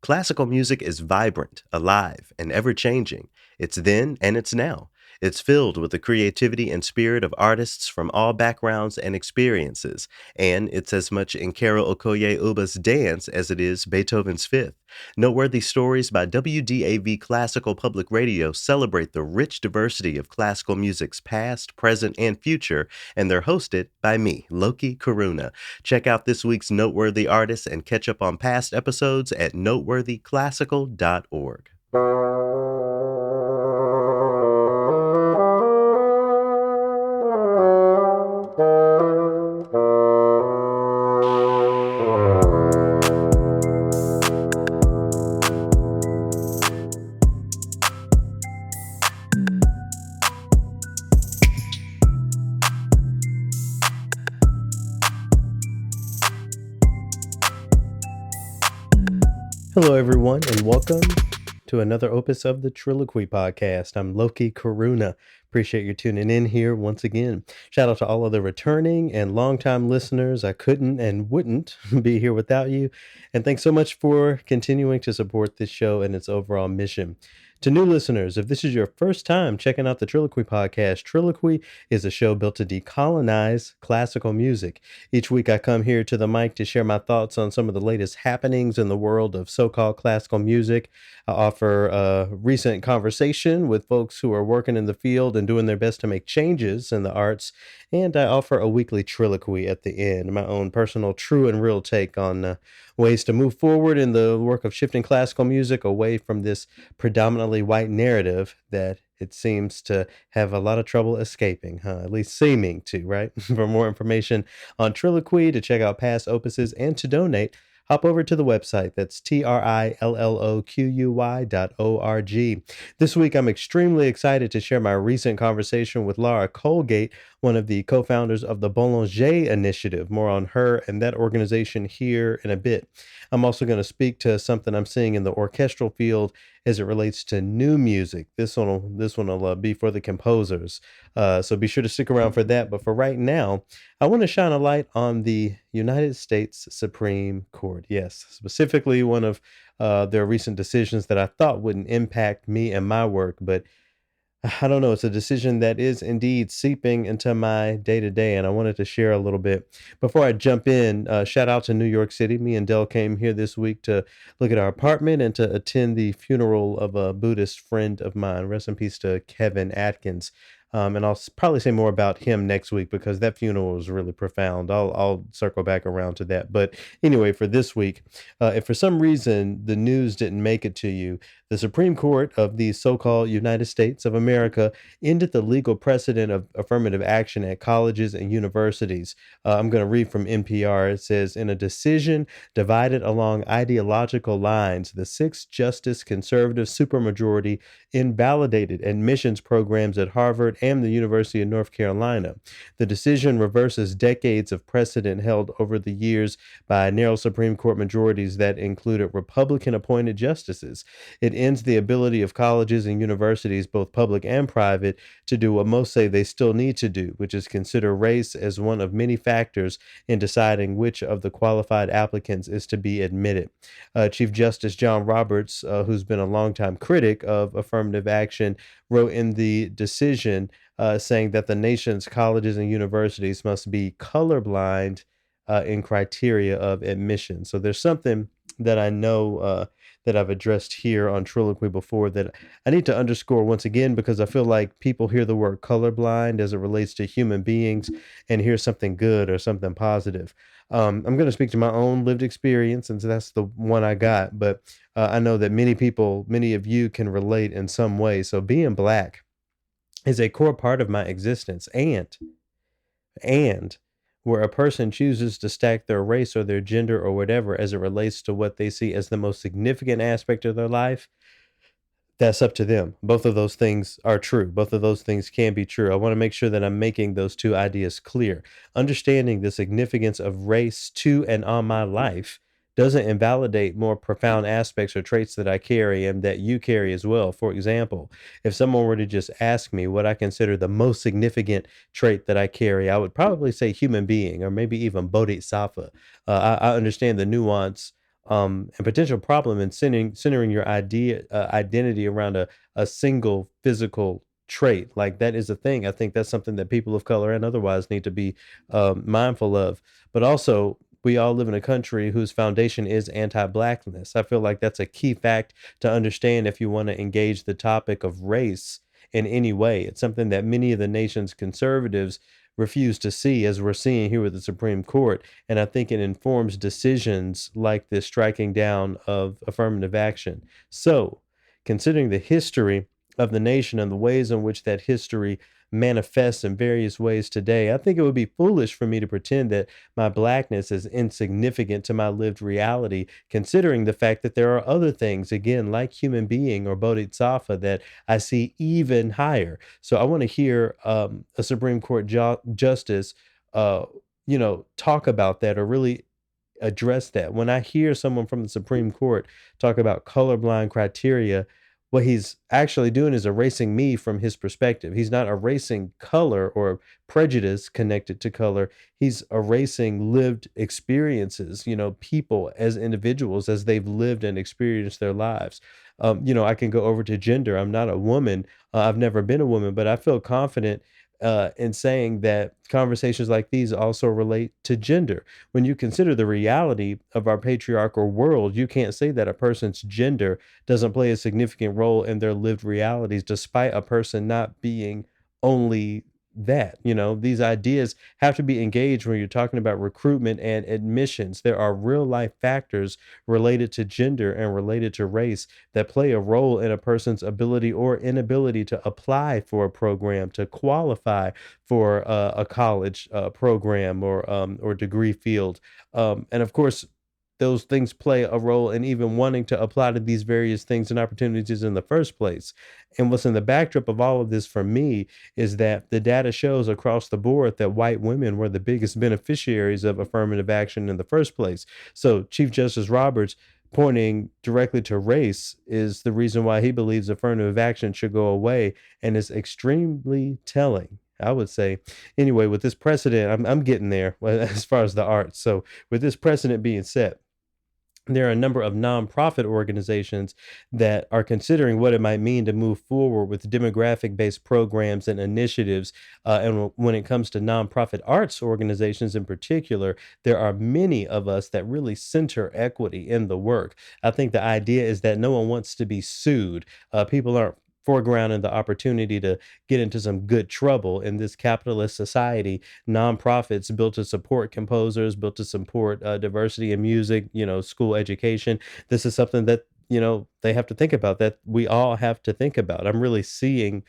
Classical music is vibrant, alive, and ever changing. It's then and it's now. It's filled with the creativity and spirit of artists from all backgrounds and experiences, and it's as much Nkaro Okoye Uba's dance as it is Beethoven's Fifth. Noteworthy stories by WDAV Classical Public Radio celebrate the rich diversity of classical music's past, present, and future, and they're hosted by me, Loki Karuna. Check out this week's Noteworthy Artists and catch up on past episodes at noteworthyclassical.org. Hello, everyone, and welcome to another opus of the TRILLOQUY podcast. I'm Loki Karuna. Appreciate you tuning in here once again. Shout out to all of the returning and longtime listeners. I couldn't and wouldn't be here without you. And thanks so much for continuing to support this show and its overall mission. To new listeners, if this is your first time checking out the TRILLOQUY podcast, TRILLOQUY is a show built to decolonize classical music. Each week I come here to the mic to share my thoughts on some of the latest happenings in the world of so-called classical music. I offer a recent conversation with folks who are working in the field and doing their best to make changes in the arts. And I offer a weekly TRILLOQUY at the end, my own personal true and real take on ways to move forward in the work of shifting classical music away from this predominantly white narrative that it seems to have a lot of trouble escaping, at least seeming to, right? For more information on TRILLOQUY, to check out past opuses, and to donate, hop over to the website. That's TRILLOQUY.org. This week, I'm extremely excited to share my recent conversation with Laura Colgate, one of the co-founders of the Boulanger Initiative. More on her and that organization here in a bit. I'm also going to speak to something I'm seeing in the orchestral field as it relates to new music. This one will be for the composers. So be sure to stick around for that. But for right now, I want to shine a light on the United States Supreme Court. Yes, specifically one of their recent decisions that I thought wouldn't impact me and my work, but I don't know. It's a decision that is indeed seeping into my day to day, and I wanted to share a little bit. Before I jump in, shout out to New York City. Me and Dell came here this week to look at our apartment and to attend the funeral of a Buddhist friend of mine. Rest in peace to Kevin Atkins. And I'll probably say more about him next week because that funeral was really profound. I'll circle back around to that. But anyway, for this week, if for some reason the news didn't make it to you, the Supreme Court of the so-called United States of America ended the legal precedent of affirmative action at colleges and universities. I'm going to read from NPR. It says, in a decision divided along ideological lines, the six-justice conservative supermajority invalidated admissions programs at Harvard and the University of North Carolina. The decision reverses decades of precedent held over the years by narrow Supreme Court majorities that included Republican-appointed justices. It ends the ability of colleges and universities, both public and private, to do what most say they still need to do, which is consider race as one of many factors in deciding which of the qualified applicants is to be admitted. Chief Justice John Roberts, who's been a longtime critic of affirmative action, wrote in the decision saying that the nation's colleges and universities must be colorblind in criteria of admission. So there's something that I know that I've addressed here on TRILLOQUY before that I need to underscore once again, because I feel like people hear the word colorblind as it relates to human beings and hear something good or something positive. I'm going to speak to my own lived experience, and so that's the one I got. But I know that many of you can relate in some way. So being Black is a core part of my existence, and where a person chooses to stack their race or their gender or whatever as it relates to what they see as the most significant aspect of their life, that's up to them. Both of those things are true. Both of those things can be true. I want to make sure that I'm making those two ideas clear. Understanding the significance of race to and on my life doesn't invalidate more profound aspects or traits that I carry and that you carry as well. For example, if someone were to just ask me what I consider the most significant trait that I carry, I would probably say human being, or maybe even bodhisattva. I understand the nuance and potential problem in centering your identity around a single physical trait. Like that is a thing. I think that's something that people of color and otherwise need to be mindful of. But also, we all live in a country whose foundation is anti-blackness. I feel like that's a key fact to understand if you want to engage the topic of race in any way. It's something that many of the nation's conservatives refuse to see, as we're seeing here with the Supreme Court. And I think it informs decisions like this striking down of affirmative action. So, considering the history of the nation and the ways in which that history manifests in various ways today, I think it would be foolish for me to pretend that my blackness is insignificant to my lived reality, considering the fact that there are other things, again, like human being or bodhisattva, that I see even higher. So I want to hear a Supreme Court justice, uh, talk about that or really address that. When I hear someone from the Supreme Court talk about colorblind criteria, what he's actually doing is erasing me from his perspective. He's not erasing color or prejudice connected to color. He's erasing lived experiences, people as individuals as they've lived and experienced their lives. I can go over to gender. I'm not a woman. I've never been a woman, but I feel confident in saying that conversations like these also relate to gender. When you consider the reality of our patriarchal world, you can't say that a person's gender doesn't play a significant role in their lived realities, despite a person not being only that. These ideas have to be engaged when you're talking about recruitment and admissions. There are real life factors related to gender and related to race that play a role in a person's ability or inability to apply for a program, to qualify for a college program or degree field. And of course, those things play a role in even wanting to apply to these various things and opportunities in the first place. And what's in the backdrop of all of this for me is that the data shows across the board that white women were the biggest beneficiaries of affirmative action in the first place. So Chief Justice Roberts pointing directly to race is the reason why he believes affirmative action should go away, and is extremely telling, I would say. Anyway, with this precedent, I'm getting there as far as the arts. So with this precedent being set, there are a number of nonprofit organizations that are considering what it might mean to move forward with demographic based programs and initiatives. And when it comes to nonprofit arts organizations in particular, there are many of us that really center equity in the work. I think the idea is that no one wants to be sued. People aren't foregrounding the opportunity to get into some good trouble in this capitalist society. Nonprofits built to support composers, built to support diversity in music, school education. This is something that, they have to think about, that we all have to think about. I'm really seeing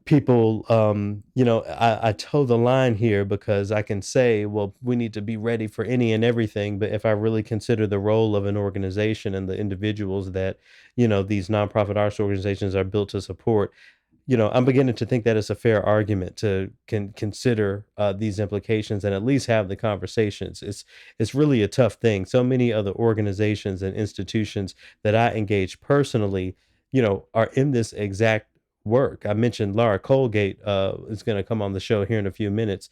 people, I toe the line here because I can say, well, we need to be ready for any and everything. But if I really consider the role of an organization and the individuals that, these nonprofit arts organizations are built to support, I'm beginning to think that it's a fair argument to consider these implications and at least have the conversations. It's really a tough thing. So many other organizations and institutions that I engage personally, are in this exact work. I mentioned Laura Colgate is going to come on the show here in a few minutes.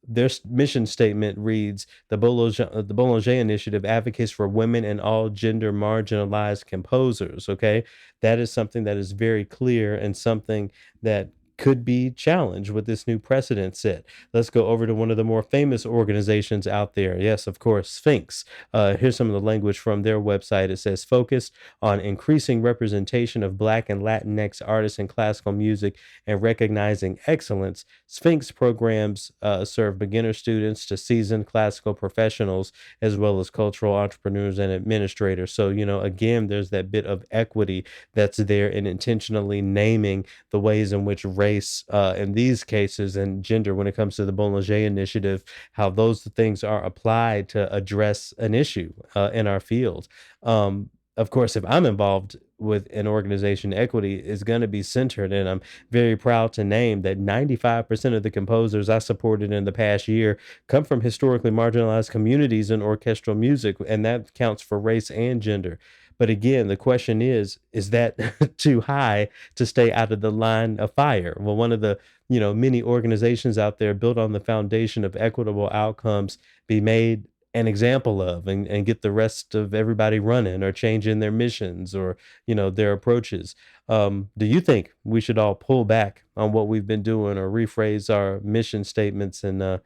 Their mission statement reads: the Boulanger Initiative advocates for women and all gender marginalized composers. Okay, that is something that is very clear and something that could be challenged with this new precedent set. Let's go over to one of the more famous organizations out there. Yes, of course, Sphinx. Here's some of the language from their website. It says, focus on increasing representation of Black and Latinx artists in classical music and recognizing excellence. Sphinx programs serve beginner students to seasoned classical professionals, as well as cultural entrepreneurs and administrators. So, again, there's that bit of equity that's there in intentionally naming the ways in which race, in these cases, and gender, when it comes to the Boulanger Initiative, how those things are applied to address an issue in our field. Of course, if I'm involved with an organization, equity is going to be centered. And I'm very proud to name that 95% of the composers I supported in the past year come from historically marginalized communities in orchestral music, and that counts for race and gender. But again, the question is that too high to stay out of the line of fire? Well, one of the, many organizations out there built on the foundation of equitable outcomes be made an example of and get the rest of everybody running or changing their missions or, their approaches. Do you think we should all pull back on what we've been doing or rephrase our mission statements and, I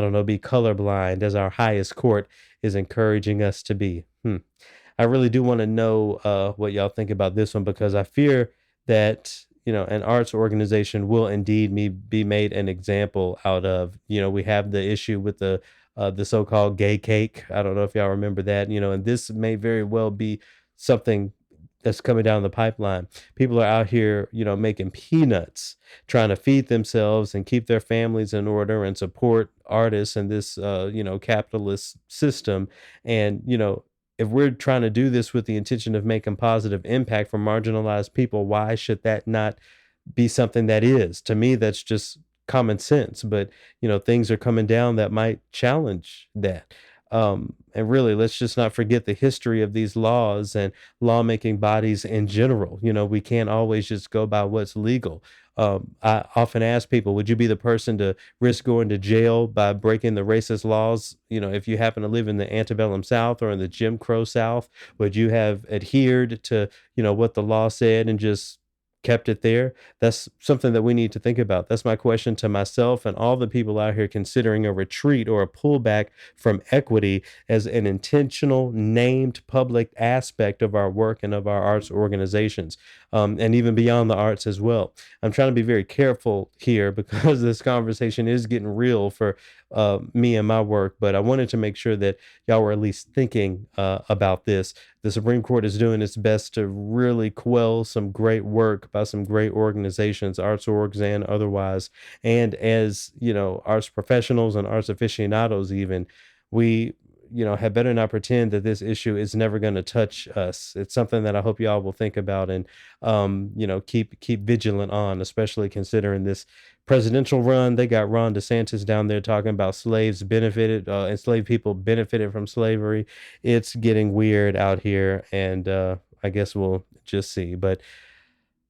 don't know, be colorblind as our highest court is encouraging us to be? I really do want to know what y'all think about this one because I fear that an arts organization will indeed be made an example out of. We have the issue with the so-called gay cake. I don't know if y'all remember that. And this may very well be something that's coming down the pipeline. People are out here, making peanuts, trying to feed themselves and keep their families in order and support artists in this, capitalist system. And if we're trying to do this with the intention of making positive impact for marginalized people, why should that not be something that is? To me, that's just common sense. But things are coming down that might challenge that. And really, let's just not forget the history of these laws and lawmaking bodies in general. We can't always just go by what's legal. I often ask people, would you be the person to risk going to jail by breaking the racist laws? If you happen to live in the antebellum South or in the Jim Crow South, would you have adhered to, what the law said and just kept it there? That's something that we need to think about. That's my question to myself and all the people out here considering a retreat or a pullback from equity as an intentional, named public aspect of our work and of our arts organizations, and even beyond the arts as well. I'm trying to be very careful here because this conversation is getting real for me and my work, but I wanted to make sure that y'all were at least thinking about this. The Supreme Court is doing its best to really quell some great work by some great organizations, arts orgs and otherwise. And as, arts professionals and arts aficionados, even, we, had better not pretend that this issue is never going to touch us. It's something that I hope y'all will think about and, keep vigilant on, especially considering this presidential run. They got Ron DeSantis down there talking about slaves benefited, enslaved people benefited from slavery. It's getting weird out here, and I guess we'll just see. But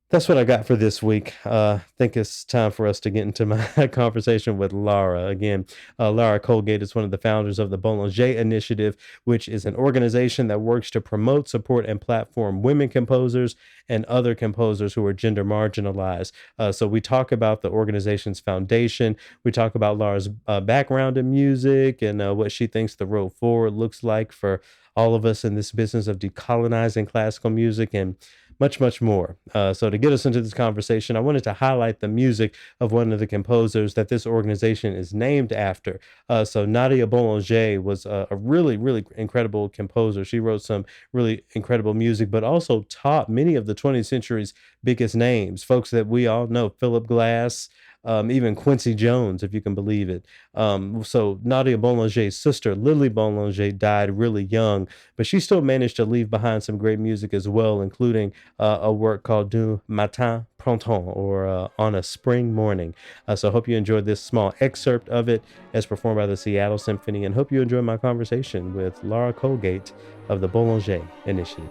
that's what I got for this week. I think it's time for us to get into my conversation with Laura. Again, Laura Colgate is one of the founders of the Boulanger Initiative, which is an organization that works to promote, support, and platform women composers and other composers who are gender marginalized. So we talk about the organization's foundation. We talk about Laura's background in music and what she thinks the road forward looks like for all of us in this business of decolonizing classical music and much, much more. So to get us into this conversation, I wanted to highlight the music of one of the composers that this organization is named after. So Nadia Boulanger was a really, really incredible composer. She wrote some really incredible music, but also taught many of the 20th century's biggest names, folks that we all know, Philip Glass, even Quincy Jones, if you can believe it. So Nadia Boulanger's sister, Lily Boulanger, died really young, but she still managed to leave behind some great music as well, including a work called Du Matin Printemps, or On a Spring Morning. So I hope you enjoyed this small excerpt of it as performed by the Seattle Symphony, and hope you enjoy my conversation with Laura Colgate of the Boulanger Initiative.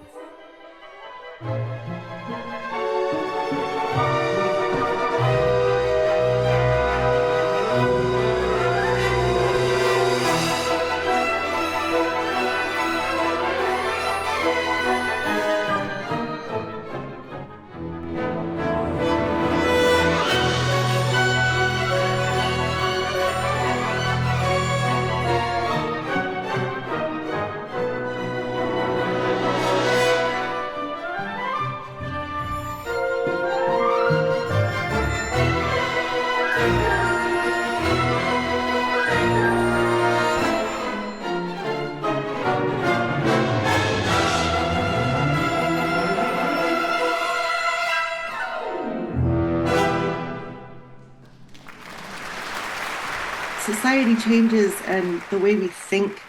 Society changes and the way we think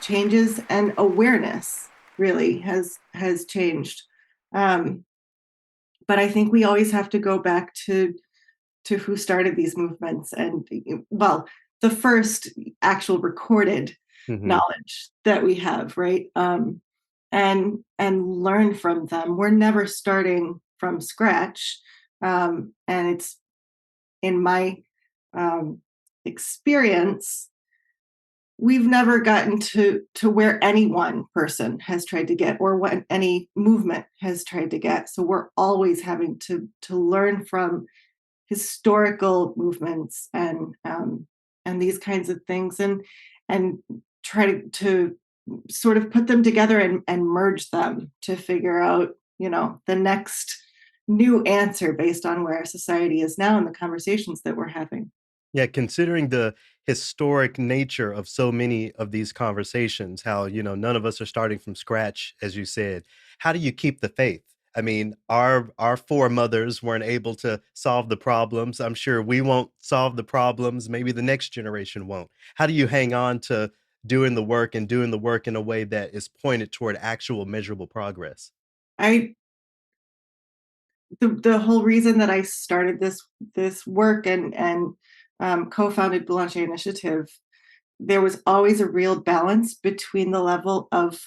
changes, and awareness really has changed. But I think we always have to go back to who started these movements, and well, the first actual recorded Hmm. knowledge that we have, right? And learn from them. We're never starting from scratch, and it's in my experience, we've never gotten to where any one person has tried to get, or what any movement has tried to get. So we're always having to learn from historical movements and these kinds of things, and try to sort of put them together and merge them to figure out, the next new answer based on where our society is now and the conversations that we're having. Yeah, considering the historic nature of so many of these conversations, how, none of us are starting from scratch, as you said. How do you keep the faith? I mean, our foremothers weren't able to solve the problems. I'm sure we won't solve the problems. Maybe the next generation won't. How do you hang on to doing the work and doing the work in a way that is pointed toward actual measurable progress? I the whole reason that I started this work and co-founded Boulanger Initiative, there was always a real balance between the level of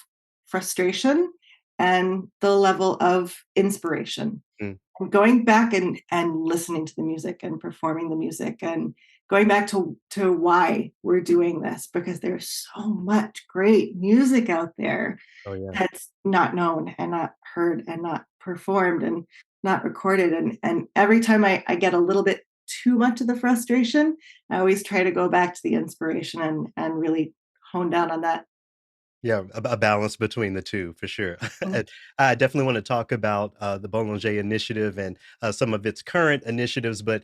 frustration and the level of inspiration. Mm, And going back and listening to the music and performing the music and going back to why we're doing this, because there's so much great music out there oh, yeah. that's not known and not heard and not performed and not recorded. And every time I get a little bit too much of the frustration, I always try to go back to the inspiration and really hone down on that. Yeah, a balance between the 2 for sure. Mhm. And I definitely wanna talk about, the Boulanger Initiative and, some of its current initiatives, but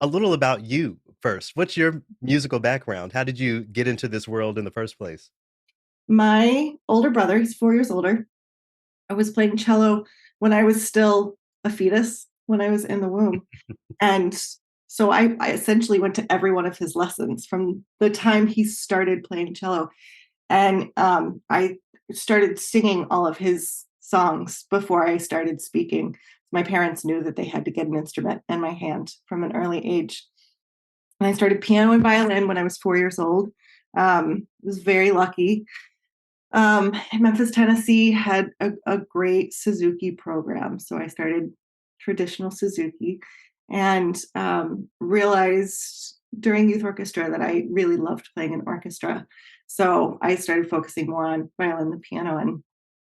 a little about you first. What's your musical background? How did you get into this world in the first place? My older brother, he's 4 years older. I was playing cello when I was still a fetus, when I was in the womb. And so I essentially went to every one of his lessons from the time he started playing cello. And I started singing all of his songs before I started speaking. My parents knew that they had to get an instrument in my hand from an early age. And I started piano and violin when I was 4 years old. Was very lucky. Memphis, Tennessee had a great Suzuki program. So I started traditional Suzuki and realized during youth orchestra that I really loved playing in orchestra. So I started focusing more on violin and piano.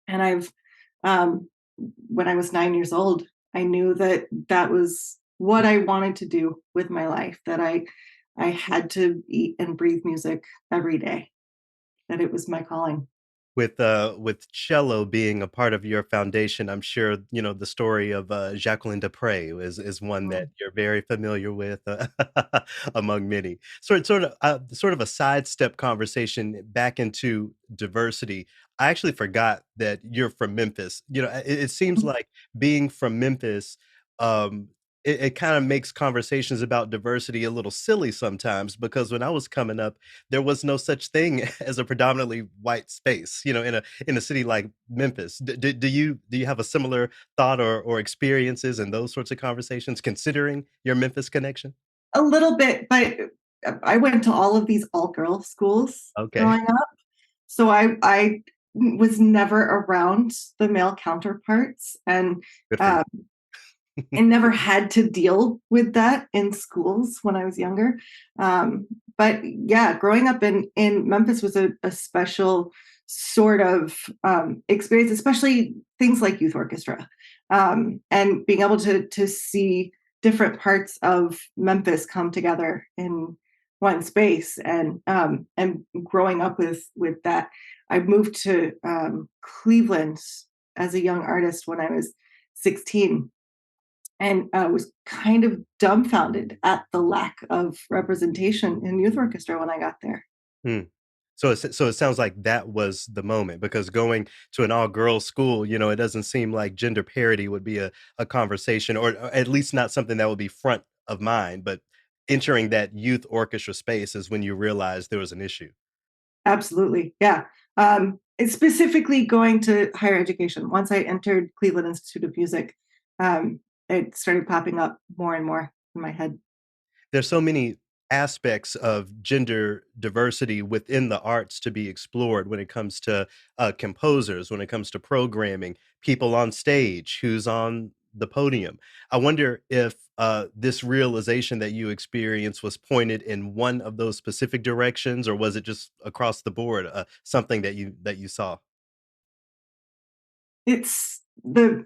And um, when I was 9 years old, I knew that that was what I wanted to do with my life, that I had to eat and breathe music every day, that it was my calling. With cello being a part of your foundation, I'm sure, the story of, Jacqueline Dupre is one that you're very familiar with, among many. Sort of a sidestep conversation back into diversity. I actually forgot that you're from Memphis. It seems like being from Memphis, um, it kinda makes conversations about diversity a little silly sometimes because when I was coming up, there was no such thing as a predominantly white space, in a city like Memphis. Do you have a similar thought or experiences in those sorts of conversations considering your Memphis connection? A little bit, but I went to all of these all-girl schools Okay, growing up, so I was never around the male counterparts, good for you. uh, and never had to deal with that in schools when I was younger. But yeah, growing up in Memphis was a special sort of experience, especially things like youth orchestra, and being able to see different parts of Memphis come together in one space, and growing up with that. I moved to Cleveland as a young artist when I was 16, and was kind of dumbfounded at the lack of representation in youth orchestra when I got there. Hmm. So it sounds like that was the moment because going to an all-girls school, it doesn't seem like gender parity would be a conversation or at least not something that would be front of mind, but entering that youth orchestra space is when you realized there was an issue. Absolutely, yeah. It's specifically going to higher education. Once I entered Cleveland Institute of Music, um, it started popping up more and more in my head. There's so many aspects of gender diversity within the arts to be explored when it comes to composers, when it comes to programming, people on stage, who's on the podium. I wonder if this realization that you experienced was pointed in one of those specific directions, or was it just across the board, something that you saw? It's the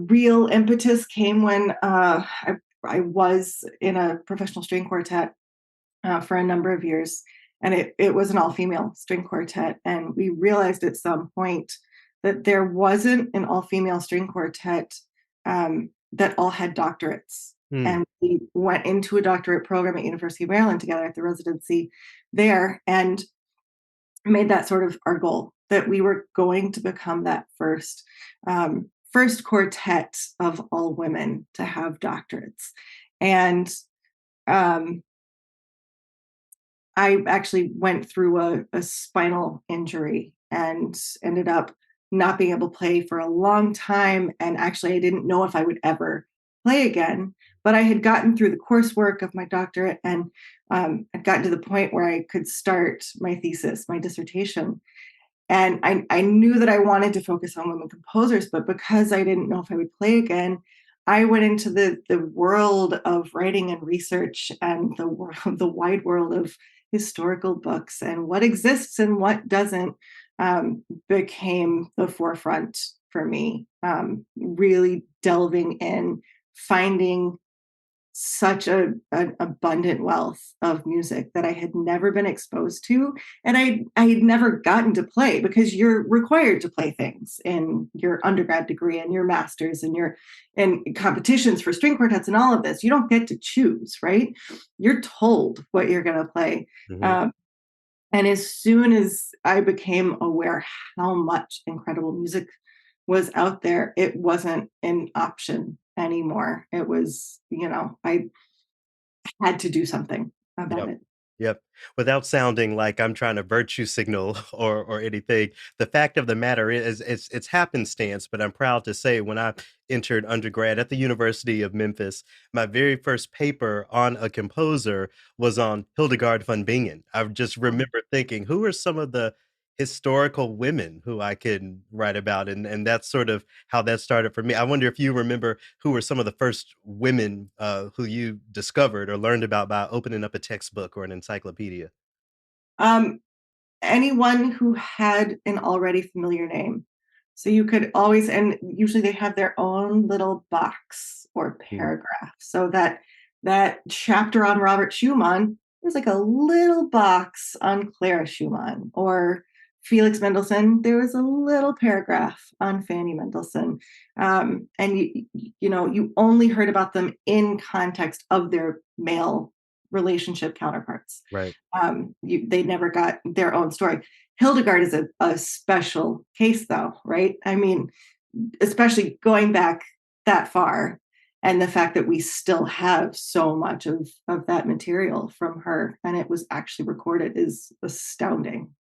real impetus came when I was in a professional string quartet for a number of years, and it was an all female string quartet, and we realized at some point that there wasn't an all female string quartet that all had doctorates. Hmm. And we went into a doctorate program at University of Maryland together at the residency there, and made that sort of our goal that we were going to become that first quartet of all women to have doctorates. And um, I actually went through a spinal injury and ended up not being able to play for a long time. And actually, I didn't know if I would ever play again. But I had gotten through the coursework of my doctorate, and I'd gotten to the point where I could start my thesis, my dissertation. And I knew that I wanted to focus on women composers, but because I didn't know if I would play again, I went into the world of writing and research, and the wide world of historical books, and what exists and what doesn't became the forefront for me. Really delving in, finding such an abundant wealth of music that I had never been exposed to, and I had never gotten to play, because you're required to play things in your undergrad degree and your masters and your and competitions for string quartets and all of this. You don't get to choose, right? You're told what you're going to play. Hmm. Um, and as soon as I became aware how much incredible music was out there, it wasn't an option anymore. It was, I had to do something about Yep. it. Yep. Without sounding like I'm trying to virtue signal or anything, the fact of the matter is it's happenstance, but I'm proud to say when I entered undergrad at the University of Memphis, my very first paper on a composer was on Hildegard von Bingen. I just remember thinking, who are some of the historical women who I can write about? And that's sort of how that started for me. I wonder if you remember who were some of the first women who you discovered or learned about by opening up a textbook or an encyclopedia. Um, Anyone who had an already familiar name. So you could always, and usually they have their own little box or Mm. paragraph. So that chapter on Robert Schumann, there's like a little box on Clara Schumann, or Felix Mendelssohn. There was a little paragraph on Fanny Mendelssohn, and you only heard about them in context of their male relationship counterparts. Right. They never got their own story. Hildegard is a special case, though, right? I mean, especially going back that far, and the fact that we still have so much of that material from her, and it was actually recorded, is astounding.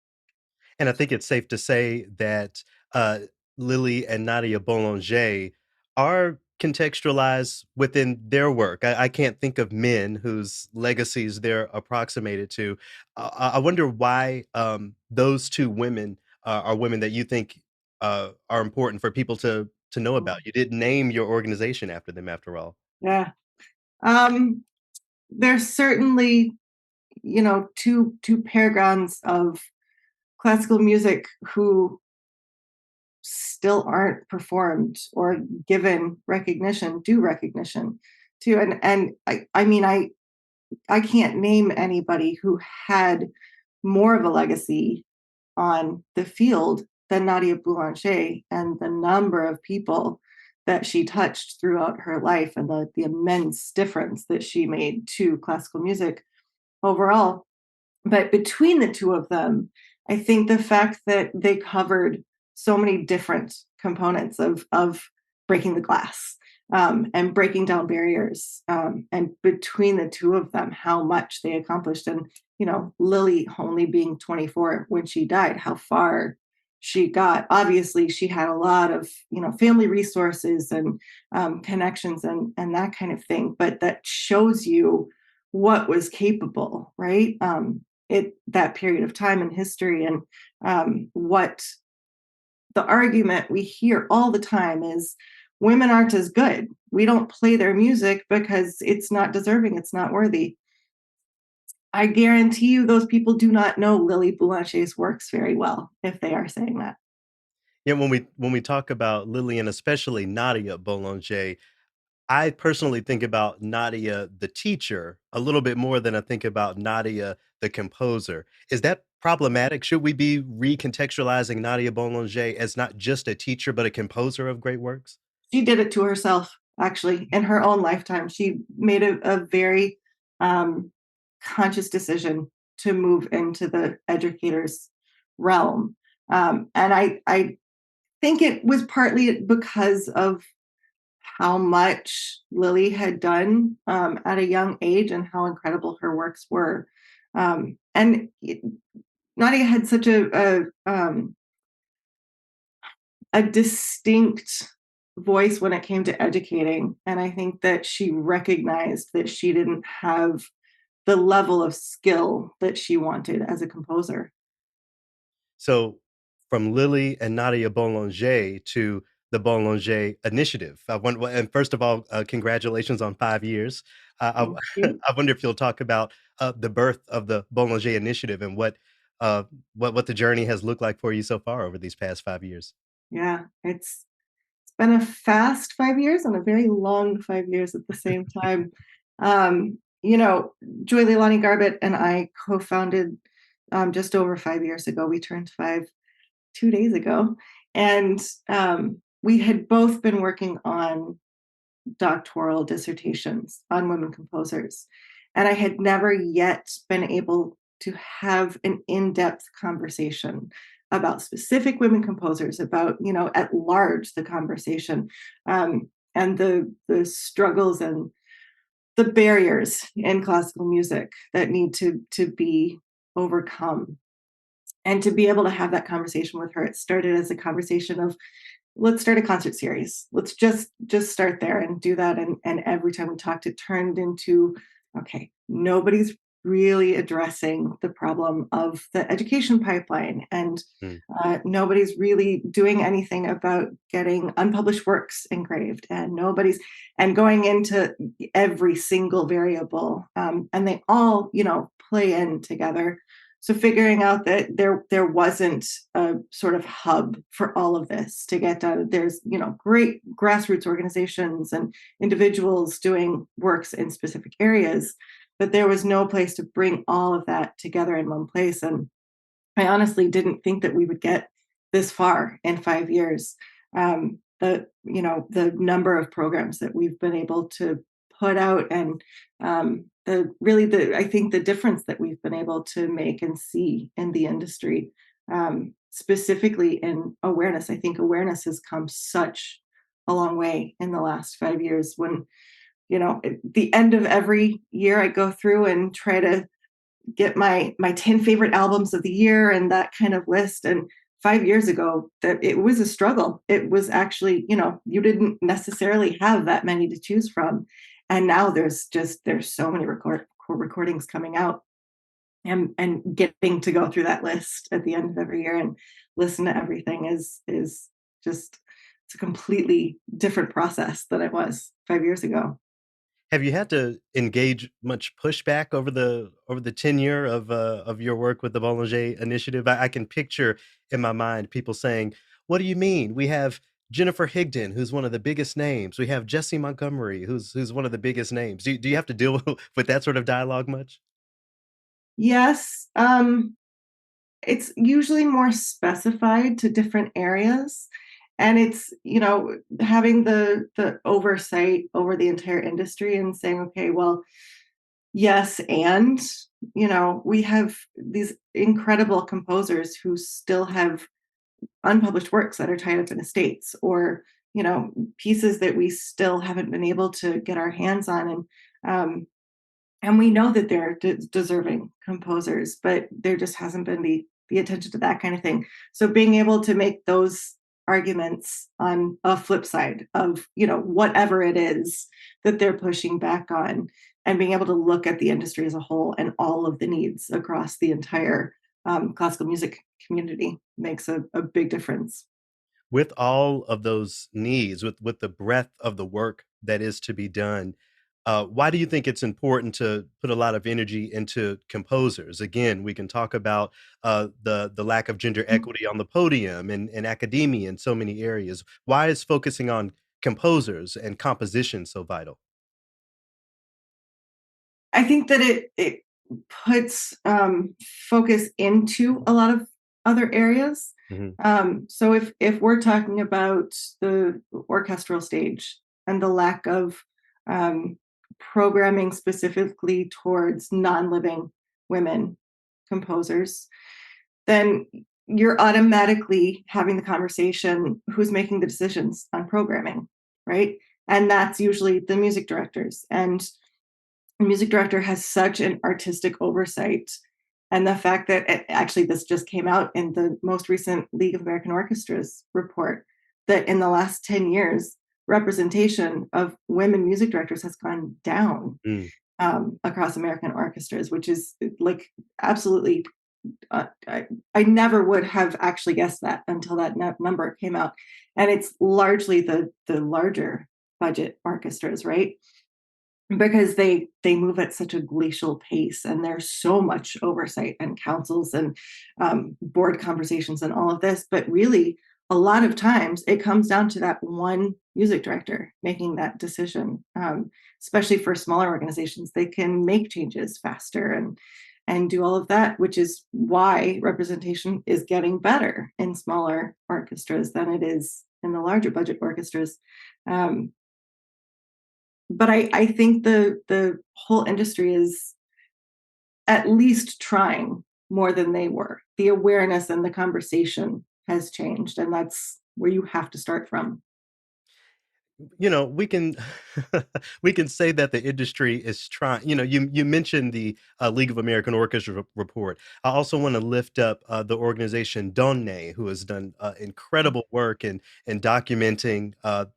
And I think it's safe to say that Lily and Nadia Boulanger are contextualized within their work. I can't think of men whose legacies they're approximated to. I wonder why those two women are women that you think are important for people to know about. You didn't name your organization after them, after all. Yeah. Um, there's certainly, two paragons of classical music who still aren't performed or given recognition, due recognition to. And I mean, I can't name anybody who had more of a legacy on the field than Nadia Boulanger, and the number of people that she touched throughout her life, and the immense difference that she made to classical music overall. But between the two of them, I think the fact that they covered so many different components of breaking the glass, and breaking down barriers, and between the two of them, how much they accomplished. And Lily only being 24 when she died, how far she got. Obviously, she had a lot of family resources and connections and that kind of thing. But that shows you what was capable, right? That period of time in history, and what the argument we hear all the time is, women aren't as good. We don't play their music because it's not deserving, it's not worthy. I guarantee you those people do not know Lily Boulanger's works very well if they are saying that. Yeah, when we talk about Lily and especially Nadia Boulanger, I personally think about Nadia the teacher a little bit more than I think about Nadia the composer. Is that problematic? Should we be recontextualizing Nadia Boulanger as not just a teacher, but a composer of great works? She did it to herself, actually, in her own lifetime. She made a very um, conscious decision to move into the educator's realm. And I think it was partly because of how much Lily had done at a young age and how incredible her works were. And Nadia had such a distinct voice when it came to educating. And I think that she recognized that she didn't have the level of skill that she wanted as a composer. So, from Lily and Nadia Boulanger to the Boulanger Initiative, I wonder and first of all, congratulations on 5 years. Thank I you. I wonder if you'll talk about, the birth of the Boulanger Initiative and uh, what the journey has looked like for you so far over these past 5 years. Yeah, it's been a fast 5 years and a very long 5 years at the same time. You know, Joy Leilani Garbett and I co-founded just over 5 years ago. We turned 2 days ago, and we had both been working on doctoral dissertations on women composers. And I had never yet been able to have an in-depth conversation about specific women composers, about, at large the conversation, and the struggles and the barriers in classical music that need to be overcome. And to be able to have that conversation with her, it started as a conversation of, let's start a concert series. Let's just start there and do that. And every time we talked, it turned into, okay, nobody's really addressing the problem of the education pipeline, and Mm. nobody's really doing anything about getting unpublished works engraved, and nobody's and going into every single variable, and they all play in together. So figuring out that there wasn't a sort of hub for all of this to get done. There's great grassroots organizations and individuals doing works in specific areas, but there was no place to bring all of that together in one place. And I honestly didn't think that we would get this far in 5 years. The number of programs that we've been able to put out, and the I think the difference that we've been able to make and see in the industry, specifically in awareness. I think awareness has come such a long way in the last 5 years. When at the end of every year, I go through and try to get my 10 favorite albums of the year and that kind of list. And 5 years ago, that it was a struggle. It was actually, you didn't necessarily have that many to choose from. And now there's so many recordings coming out, and getting to go through that list at the end of every year and listen to everything is just, it's a completely different process than it was 5 years ago. Have you had to engage much pushback over the tenure of your work with the Boulanger Initiative? I can picture in my mind people saying, "What do you mean? We have Jennifer Higdon, who's one of the biggest names. We have Jesse Montgomery, who's one of the biggest names." Do you have to deal with that sort of dialogue much? Yes. It's usually more specified to different areas, and it's having the oversight over the entire industry and saying, okay, well, yes, and we have these incredible composers who still have unpublished works that are tied up in estates, or pieces that we still haven't been able to get our hands on. And we know that they're deserving composers, but there just hasn't been the attention to that kind of thing. So being able to make those arguments on a flip side of whatever it is that they're pushing back on, and being able to look at the industry as a whole and all of the needs across the entire classical music community makes a big difference. With all of those needs, with the breadth of the work that is to be done, why do you think it's important to put a lot of energy into composers? Again, we can talk about the lack of gender equity on the podium and academia in so many areas. Why is focusing on composers and composition so vital? I think that it puts focus into a lot of other areas. Mhm. So if we're talking about the orchestral stage and the lack of um, programming specifically towards non-living women composers, then you're automatically having the conversation who's making the decisions on programming, right? And that's usually the music directors. And the music director has such an artistic oversight. And the fact that actually this just came out in the most recent League of American Orchestras report that in the last 10 years, representation of women music directors has gone down Mm. across American orchestras, which is like absolutely I never would have actually guessed that until that number came out, and it's largely the larger budget orchestras, right? Because they move at such a glacial pace, and there's so much oversight and councils and board conversations and all of this. But really, a lot of times it comes down to that one music director making that decision. Especially for smaller organizations, they can make changes faster and do all of that, which is why representation is getting better in smaller orchestras than it is in the larger budget orchestras. Um, but I think the whole industry is at least trying more than they were. The awareness and the conversation has changed, and that's where you have to start from. We can we can say that the industry is trying. You mentioned the League of American Orchestra report. I also want to lift up the organization Donne, who has done incredible work in documenting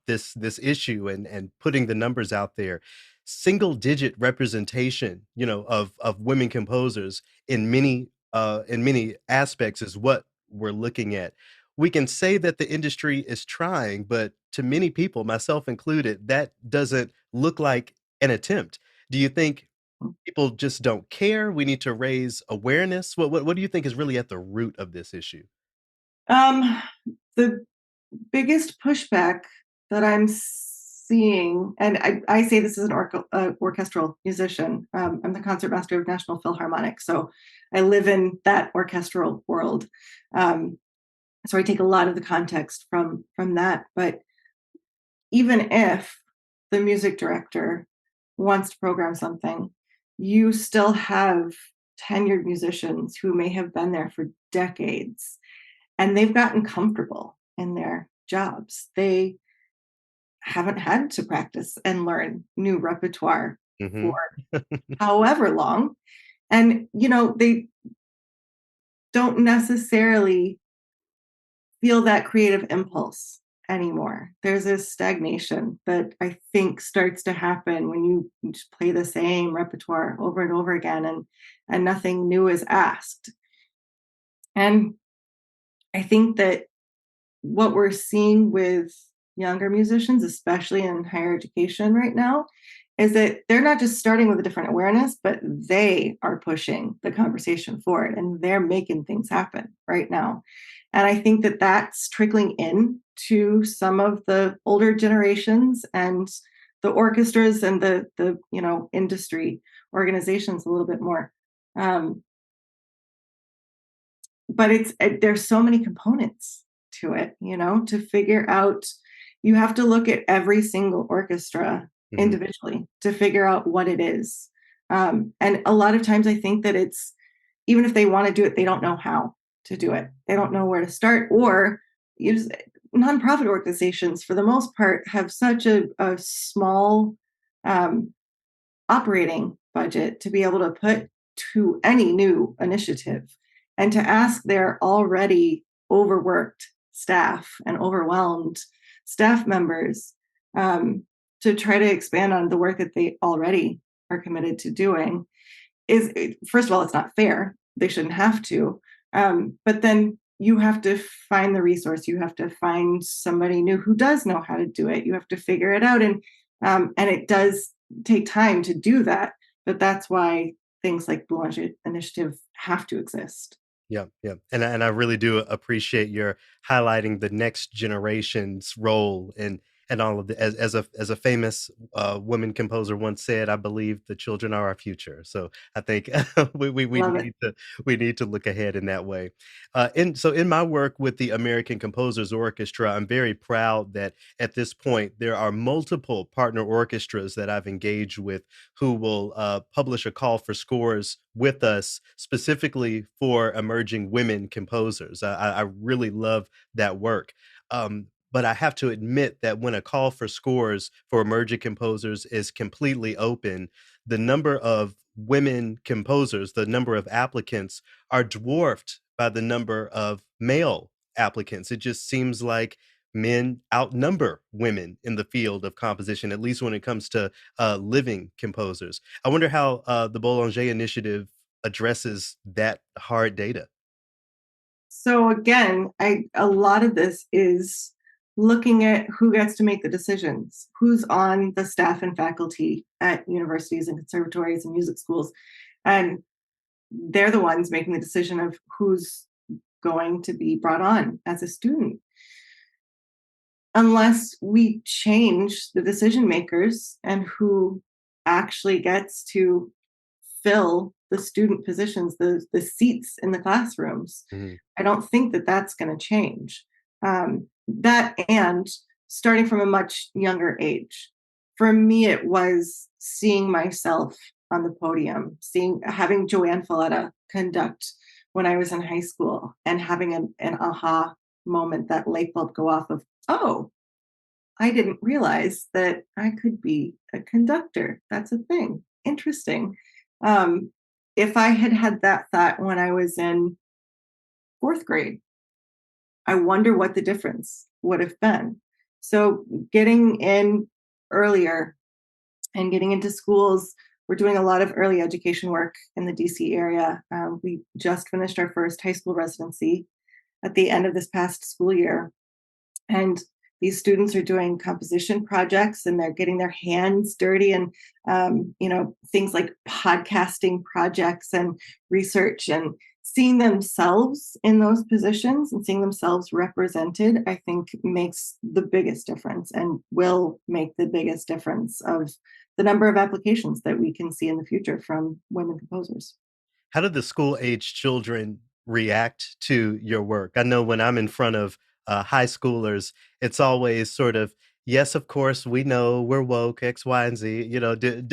this issue and putting the numbers out there. Single digit representation, of women composers in many aspects is what we're looking at. We can say that the industry is trying, but to many people, myself included, that doesn't look like an attempt. Do you think people just don't care? We need to raise awareness? What do you think is really at the root of this issue? Um, the biggest pushback that I'm seeing, and I say this as an orchestral musician. I'm the concertmaster of National Philharmonic, so I live in that orchestral world. Um, so I take a lot of the context from that. But even if the music director wants to program something, you still have tenured musicians who may have been there for decades and they've gotten comfortable in their jobs. They haven't had to practice and learn new repertoire for Mhm. however long. And, they don't necessarily feel that creative impulse anymore. There's a stagnation that I think starts to happen when you just play the same repertoire over and over again and nothing new is asked. And I think that what we're seeing with younger musicians, especially in higher education right now, is that they're not just starting with a different awareness, but they are pushing the conversation forward and they're making things happen right now. And I think that that's trickling in to some of the older generations and the orchestras and the industry organizations a little bit more. Um, but there's so many components to it, to figure out. You have to look at every single orchestra Mhm. individually to figure out what it is. And a lot of times I think that it's, even if they want to do it, they don't know how to do it. They don't know where to start, or use nonprofit organizations for the most part have such a small um, operating budget to be able to put to any new initiative, and to ask their already overworked staff and overwhelmed staff members to try to expand on the work that they already are committed to doing is, first of all, it's not fair. They shouldn't have to. But then you have to find the resource. You have to find somebody new who does know how to do it. You have to figure it out, and it does take time to do that. But that's why things like Boulanger Initiative have to exist. Yeah, yeah, and I really do appreciate your highlighting the next generation's role and all of the as a famous woman composer once said, I believe the children are our future. So I think we Love it. need to look ahead in that way. In my work with the American Composers Orchestra, I'm very proud that at this point there are multiple partner orchestras that I've engaged with who will publish a call for scores with us specifically for emerging women composers. I really love that work. But I have to admit that when a call for scores for emerging composers is completely open, the number of women composers, the number of applicants are dwarfed by the number of male applicants. It just seems like men outnumber women in the field of composition, at least when it comes to living composers. I wonder how the Boulanger Initiative addresses that hard data. So again, a lot of this is looking at who gets to make the decisions, who's on the staff and faculty at universities and conservatories and music schools, and they're the ones making the decision of who's going to be brought on as a student. Unless we change the decision makers and who actually gets to fill the student positions, the seats in the classrooms, Mhm. I don't think that that's going to change. That and starting from a much younger age. For me, it was seeing myself on the podium, having Joanne Falletta conduct when I was in high school, and having an aha moment, that light bulb go off of, oh, I didn't realize that I could be a conductor. That's a thing. Interesting. Um, if I had had that thought when I was in fourth grade, I wonder what the difference would have been. So, getting in earlier and getting into schools, we're doing a lot of early education work in the DC area. We just finished our first high school residency at the end of this past school year. And these students are doing composition projects, and they're getting their hands dirty, and things like podcasting projects and research, and seeing themselves in those positions and seeing themselves represented, I think makes the biggest difference, and will make the biggest difference of the number of applications that we can see in the future from women composers. How do the school age children react to your work? I know when I'm in front of high schoolers, it's always sort of, yes, of course, we know we're woke, X, Y, and Z. You know, do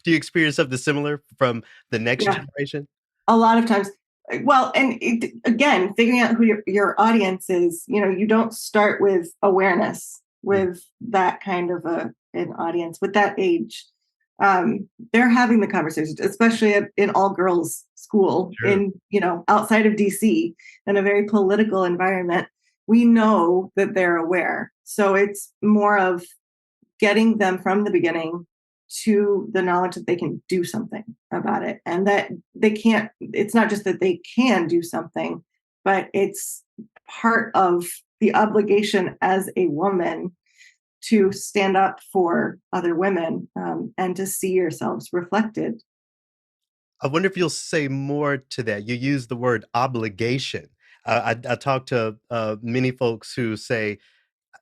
you experience something similar from the next Yeah. generation? A lot of times, well, and again, figuring out who your audience is, you don't start with awareness Mm, with that kind of an audience with that age. They're having the conversations, especially in all girls school, true. in outside of DC, in a very political environment. We know that they're aware, so it's more of getting them from the beginning to the knowledge that they can do something about it, and that they can't, it's not just that they can do something, but it's part of the obligation as a woman to stand up for other women, and to see yourselves reflected. I wonder if you'll say more to that. You use the word obligation. I talk to many folks who say,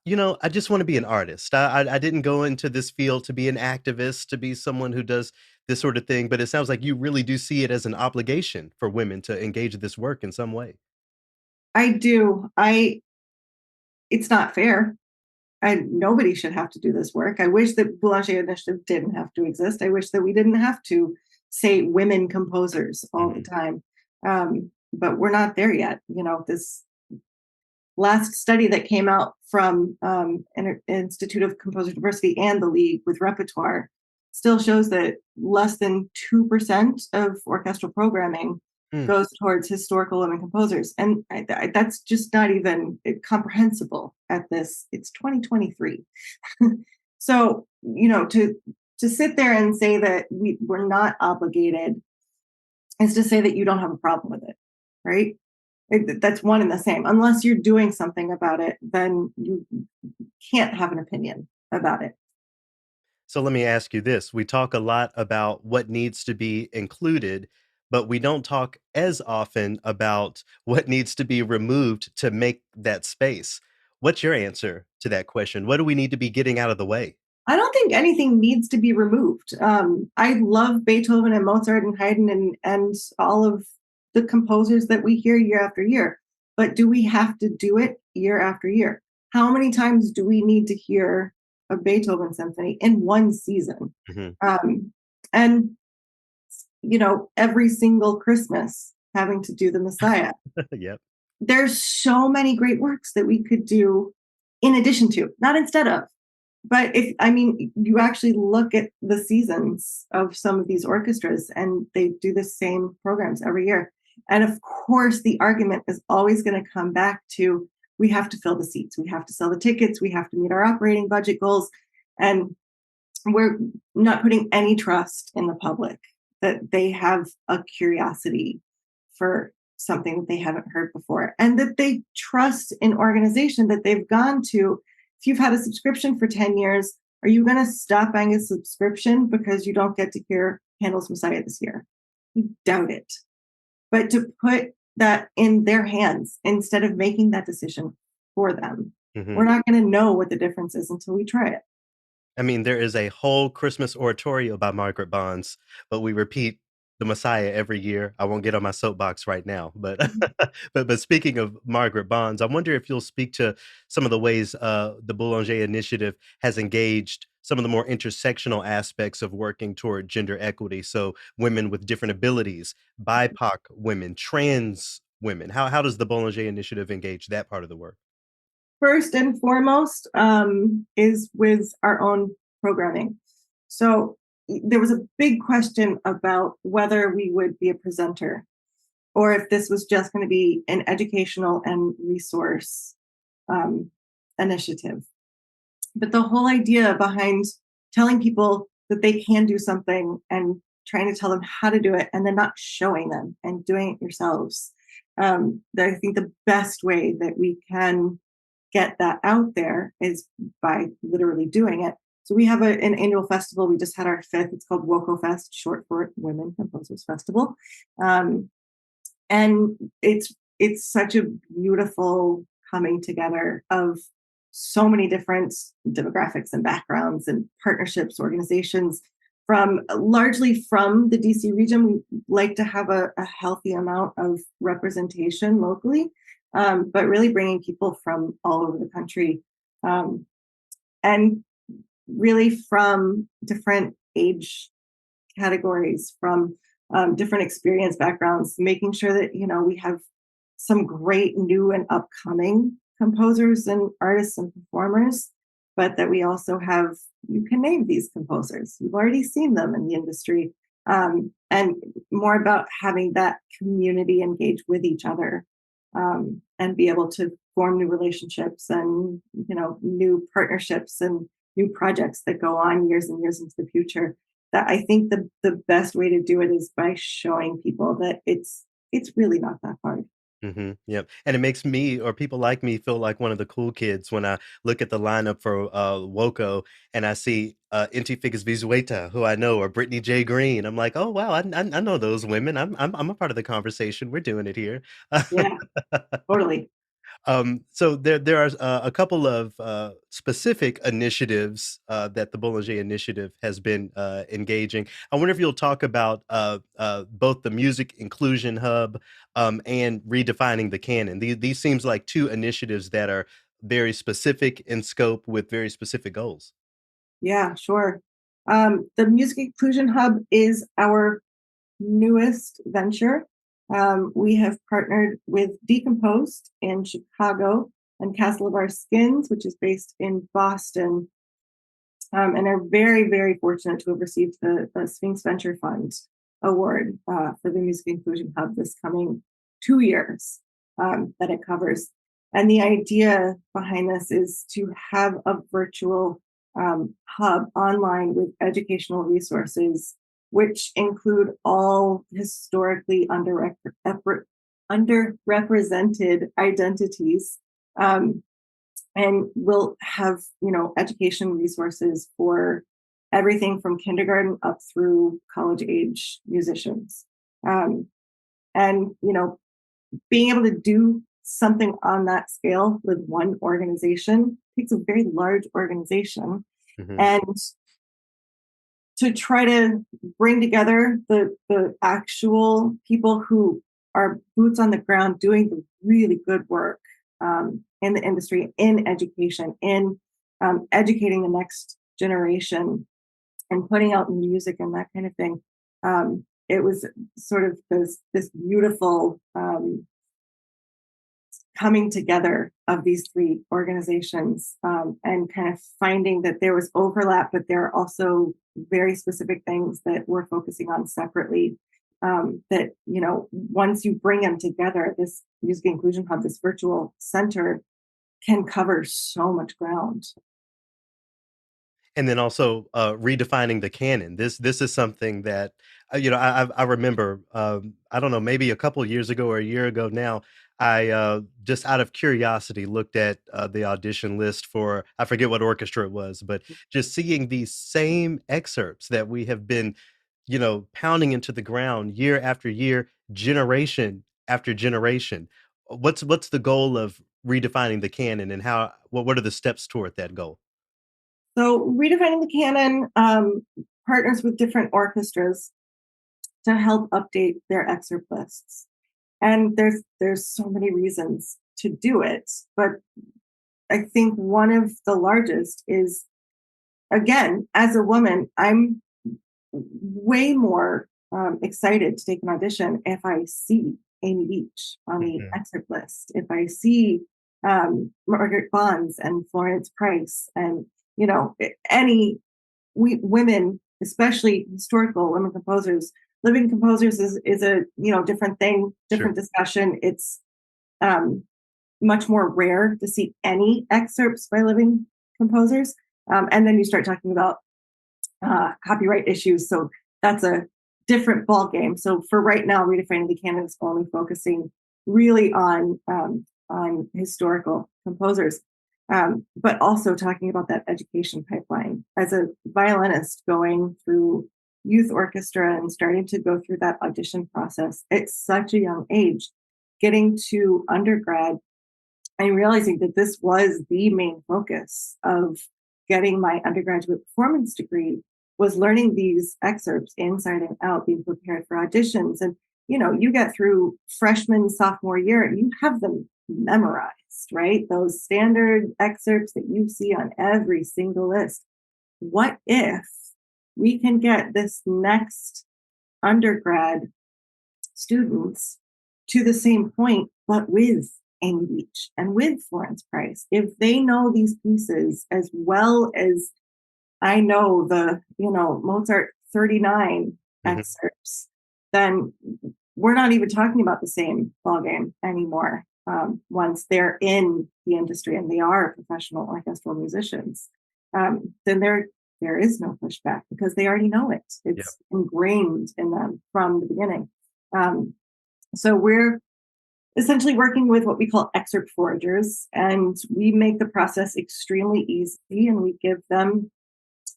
you know, I just want to be an artist. I didn't go into this field to be an activist, to be someone who does this sort of thing. But it sounds like you really do see it as an obligation for women to engage in this work in some way. I do. It's not fair. Nobody should have to do this work. I wish that Boulanger Initiative didn't have to exist. I wish that we didn't have to say women composers all the Mhm. time. But we're not there yet. This last study that came out from Institute of Composer Diversity and the League with Repertoire still shows that less than 2% of orchestral programming Mm. goes towards historical women composers. And that's just not even comprehensible at this. It's 2023. So, to sit there and say that we're not obligated is to say that you don't have a problem with it, right? That's one and the same. Unless you're doing something about it, then you can't have an opinion about it. So let me ask you this. We talk a lot about what needs to be included, but we don't talk as often about what needs to be removed to make that space. What's your answer to that question? What do we need to be getting out of the way? I don't think anything needs to be removed. I love Beethoven and Mozart and Haydn and all of the composers that we hear year after year. But do we have to do it year after year? How many times do we need to hear a Beethoven symphony in one season? Mhm. Um, and every single Christmas having to do the Messiah. Yep. There's so many great works that we could do in addition to, not instead of. But if I mean, you actually look at the seasons of some of these orchestras, and they do the same programs every year. And of course, the argument is always going to come back to we have to fill the seats, we have to sell the tickets, we have to meet our operating budget goals, and we're not putting any trust in the public that they have a curiosity for something that they haven't heard before, and that they trust an organization that they've gone to. If you've had a subscription for 10 years, are you going to stop buying a subscription because you don't get to hear Handel's Messiah this year? I doubt it. But to put that in their hands instead of making that decision for them, we're Mhm. not going to know what the difference is until we try it. I mean, there is a whole Christmas oratorio by Margaret Bonds, but we repeat the Messiah every year. I won't get on my soapbox right now, but but speaking of Margaret Bonds, I wonder if you'll speak to some of the ways the Boulanger Initiative has engaged some of the more intersectional aspects of working toward gender equity. So women with different abilities, BIPOC women, trans women. How does the Boulanger Initiative engage that part of the work? First and foremost is with our own programming. So there was a big question about whether we would be a presenter or if this was just going to be an educational and resource um, initiative. But the whole idea behind telling people that they can do something and trying to tell them how to do it and then not showing them and doing it yourselves. That I think the best way that we can get that out there is by literally doing it. So we have an annual festival. We just had our fifth. It's called WOCO Fest, short for Women Composers Festival. Um, and it's such a beautiful coming together of so many different demographics and backgrounds and partnerships, organizations from largely from the DC region. We like to have a healthy amount of representation locally, but really bringing people from all over the country, um, and really from different age categories, from different experience backgrounds, making sure that we have some great new and upcoming composers and artists and performers, but that we also have, you can name these composers. You've already seen them in the industry. And more about having that community engage with each other, and be able to form new relationships and new partnerships and new projects that go on years and years into the future. That I think the best way to do it is by showing people that it's really not that hard. Mhm, yep, and it makes me or people like me feel like one of the cool kids when I look at the lineup for, WOCO and I see, Inti Figas Vizueta, who I know, or Brittany J. Green. I'm like, "Oh, wow, I know those women. I'm a part of the conversation. We're doing it here." Yeah, totally. So there are a couple of specific initiatives that the Boulanger Initiative has been engaging. I wonder if you'll talk about both the Music Inclusion Hub and redefining the canon. These seems like two initiatives that are very specific in scope with very specific goals. Yeah, sure. The Music Inclusion Hub is our newest venture. We have partnered with Decomposed in Chicago and Castle of Our Skins, which is based in Boston, and are very, very fortunate to have received the Sphinx Venture Fund Award for the Music Inclusion Hub this coming 2 years that it covers. And the idea behind this is to have a virtual hub online with educational resources, which include all historically underrepresented identities, um, and we'll have education resources for everything from kindergarten up through college age musicians. um, and being able to do something on that scale with one organization takes a very large organization, Mhm. and to try to bring together the actual people who are boots on the ground doing the really good work, in the industry, in education, in educating the next generation, and putting out music and that kind of thing. It was sort of this beautiful coming together of these three organizations, and kind of finding that there was overlap, but there are also very specific things that we're focusing on separately. That once you bring them together, this Music Inclusion Hub, this virtual center, can cover so much ground. And then also, redefining the canon. This is something that, I remember, I don't know, maybe a couple years ago or a year ago now, I, just out of curiosity, looked at, the audition list for I forget what orchestra it was, but just seeing these same excerpts that we have been, pounding into the ground year after year, generation after generation. What's the goal of redefining the canon, and what are the steps toward that goal? So redefining the canon partners with different orchestras to help update their excerpt lists. And there's so many reasons to do it, but I think one of the largest is, again, as a woman, I'm way more excited to take an audition if I see Amy Beach on the Mhm. excerpt list, if I see Margaret Bonds and Florence Price, and any women, especially historical women composers. Living composers is a different thing, Sure. different discussion. It's um, much more rare to see any excerpts by living composers, and then you start talking about copyright issues. So that's a different ball game. So for right now, redefining the canon is only focusing really on historical composers, but also talking about that education pipeline. As a violinist going through youth orchestra and starting to go through that audition process at such a young age, getting to undergrad and realizing that this was the main focus of getting my undergraduate performance degree, was learning these excerpts inside and out, being prepared for auditions. And you get through freshman sophomore year, you have them memorized, right? Those standard excerpts that you see on every single list. What if we can get this next undergrad students to the same point, but with Amy Beach and with Florence Price? If they know these pieces as well as I know the, Mozart 39 Mhm. excerpts, then we're not even talking about the same ballgame anymore. Once they're in the industry and they are professional orchestral musicians, then there is no pushback because they already know it. Yeah. It's ingrained in them from the beginning. Um, so we're essentially working with what we call excerpt foragers, and we make the process extremely easy, and we give them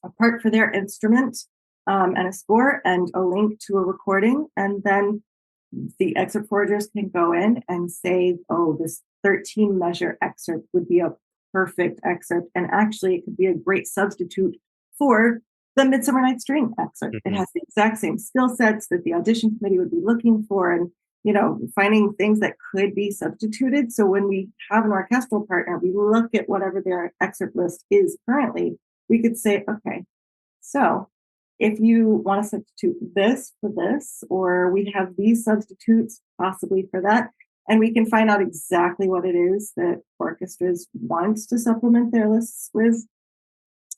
a part for their instrument, and a score and a link to a recording. And then the excerpt foragers can go in and say, oh, this 13 measure excerpt would be a perfect excerpt. And actually, it could be a great substitute for the Midsummer Night's Dream excerpt. It Mhm. has the exact same skill sets that the audition committee would be looking for, and finding things that could be substituted. So when we have an orchestral partner, we look at whatever their excerpt list is currently. We could say, okay, so if you want to substitute this for this, or we have these substitutes possibly for that, and we can find out exactly what it is that orchestras want to supplement their lists with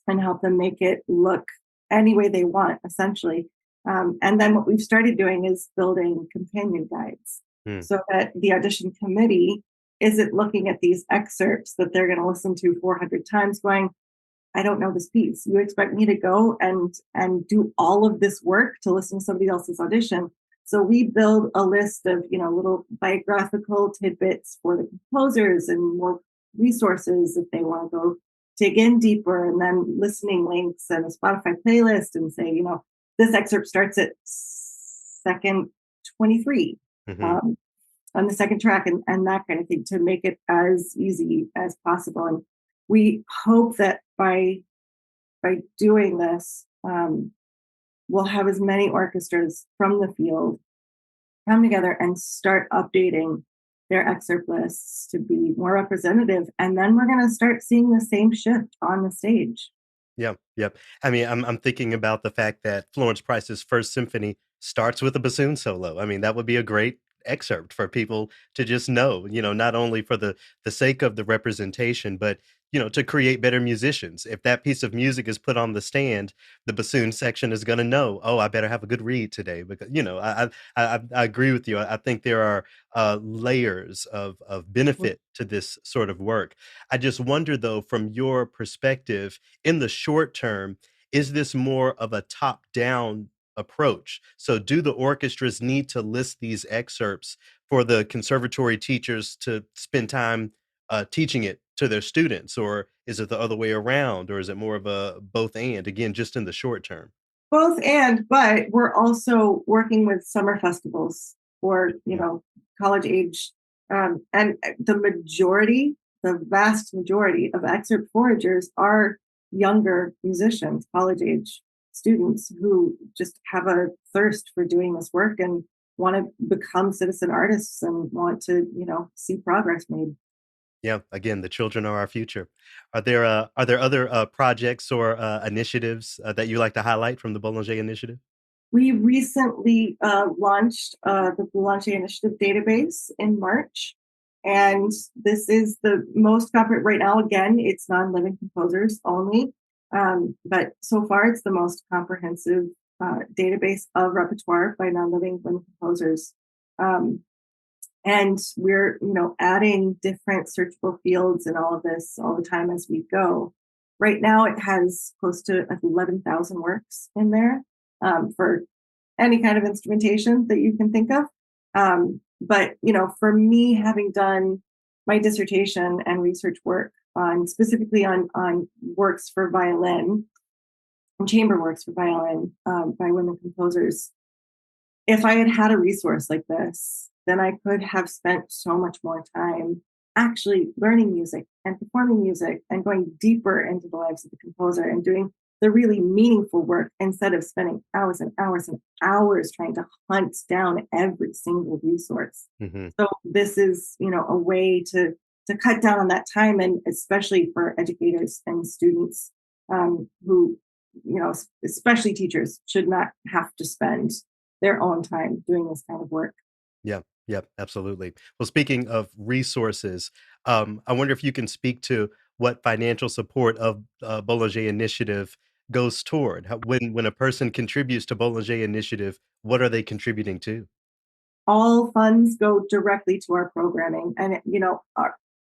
and help them make it look any way they want, essentially. And then what we've started doing is building companion guides Mm. so that the audition committee isn't looking at these excerpts that they're going to listen to 400 times going, I don't know this piece. You expect me to go and do all of this work to listen to somebody else's audition. So we build a list of, little biographical tidbits for the composers and more resources if they want to go dig in deeper, and then listening links and a Spotify playlist, and say, this excerpt starts at second 23 Hmm. um, on the second track, and that kind of thing, to make it as easy as possible. And we hope that by doing this, we'll have as many orchestras from the field come together and start updating their excerpt lists to be more representative. And then we're going to start seeing the same shift on the stage. Yep, yep. I mean, I'm thinking about the fact that Florence Price's First Symphony starts with a bassoon solo. I mean, that would be a great excerpt for people to just know, not only for the sake of the representation, but to create better musicians. If that piece of music is put on the stand, the bassoon section is going to know, oh, I better have a good read today, because I agree with you. I think there are layers of benefit to this sort of work. I just wonder, though, from your perspective, in the short term, is this more of a top-down approach? So do the orchestras need to list these excerpts for the conservatory teachers to spend time teaching it to their students, or is it the other way around, or is it more of a both and, again, just in the short term? Both and, but we're also working with summer festivals for, Mhm. college age. And the vast majority of excerpt foragers are younger musicians, college age students who just have a thirst for doing this work and want to become citizen artists and want to, see progress made. Yeah, again, the children are our future. Are there other projects or initiatives that you like to highlight from the Boulanger Initiative? We recently launched the Boulanger Initiative database in March. And this is the most comprehensive right now. Again, it's non living composers only. But so far, it's the most comprehensive database of repertoire by non living women composers. Um, and we're, adding different searchable fields and all of this all the time as we go. Right now, it has close to 11,000 works in there for any kind of instrumentation that you can think of. But for me, having done my dissertation and research work on specifically on works for violin and chamber works for violin by women composers, if I had had a resource like this, then I could have spent so much more time actually learning music and performing music and going deeper into the lives of the composer and doing the really meaningful work instead of spending hours and hours and hours trying to hunt down every single resource. Hmm. So this is, a way to cut down on that time, and especially for educators and students who, especially teachers, should not have to spend their own time doing this kind of work. Yeah, yeah, absolutely. Well, speaking of resources, I wonder if you can speak to what financial support of Boulanger Initiative goes toward. When a person contributes to Boulanger Initiative, what are they contributing to? All funds go directly to our programming, and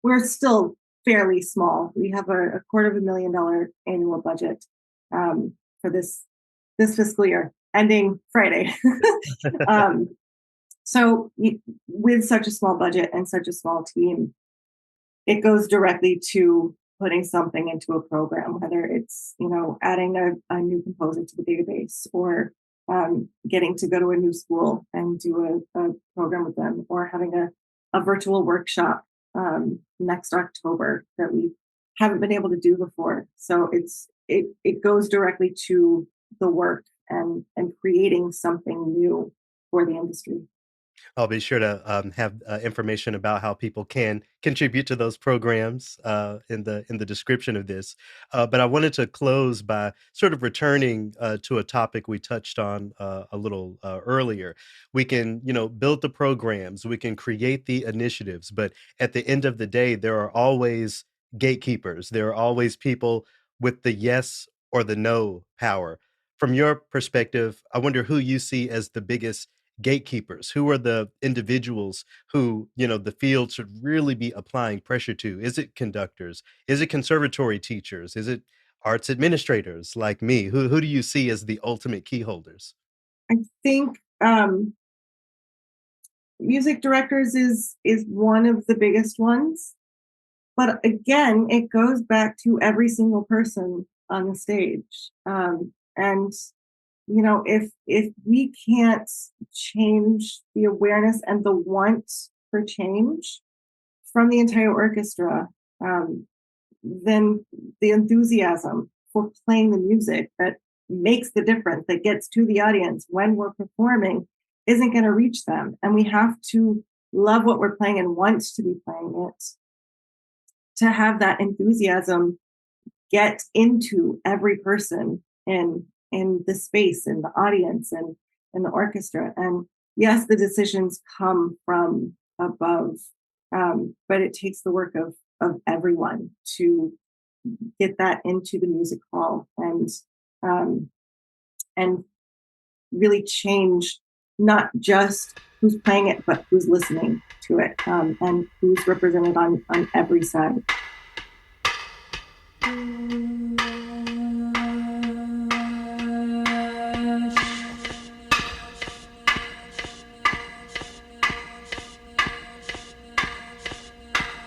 we're still fairly small. We have a $250,000 annual budget for this fiscal year ending Friday. um, so with such a small budget and such a small team, it goes directly to putting something into a program, whether it's, adding a new composer to the database, or getting to go to a new school and do a program with them, or having a virtual workshop next October that we haven't been able to do before. So it goes directly to the work and creating something new for the industry. I'll be sure to have information about how people can contribute to those programs in the description of this. But I wanted to close by sort of returning to a topic we touched on a little earlier. We can, build the programs, we can create the initiatives, but at the end of the day, there are always gatekeepers. There are always people with the yes or the no power. From your perspective, I wonder who you see as the biggest gatekeepers. Who are the individuals who, the field should really be applying pressure to? Is it conductors? Is it conservatory teachers? Is it arts administrators like me? Who do you see as the ultimate key holders? I think music directors is one of the biggest ones. But again, it goes back to every single person on the stage. And if we can't change the awareness and the want for change from the entire orchestra, um, then the enthusiasm for playing the music that makes the difference, that gets to the audience when we're performing, isn't going to reach them. And we have to love what we're playing and want to be playing it to have that enthusiasm get into every person in the space, in the audience, and in the orchestra. And yes, the decisions come from above, but it takes the work of everyone to get that into the music hall um, and really change not just who's playing it, but who's listening to it, and who's represented on every side.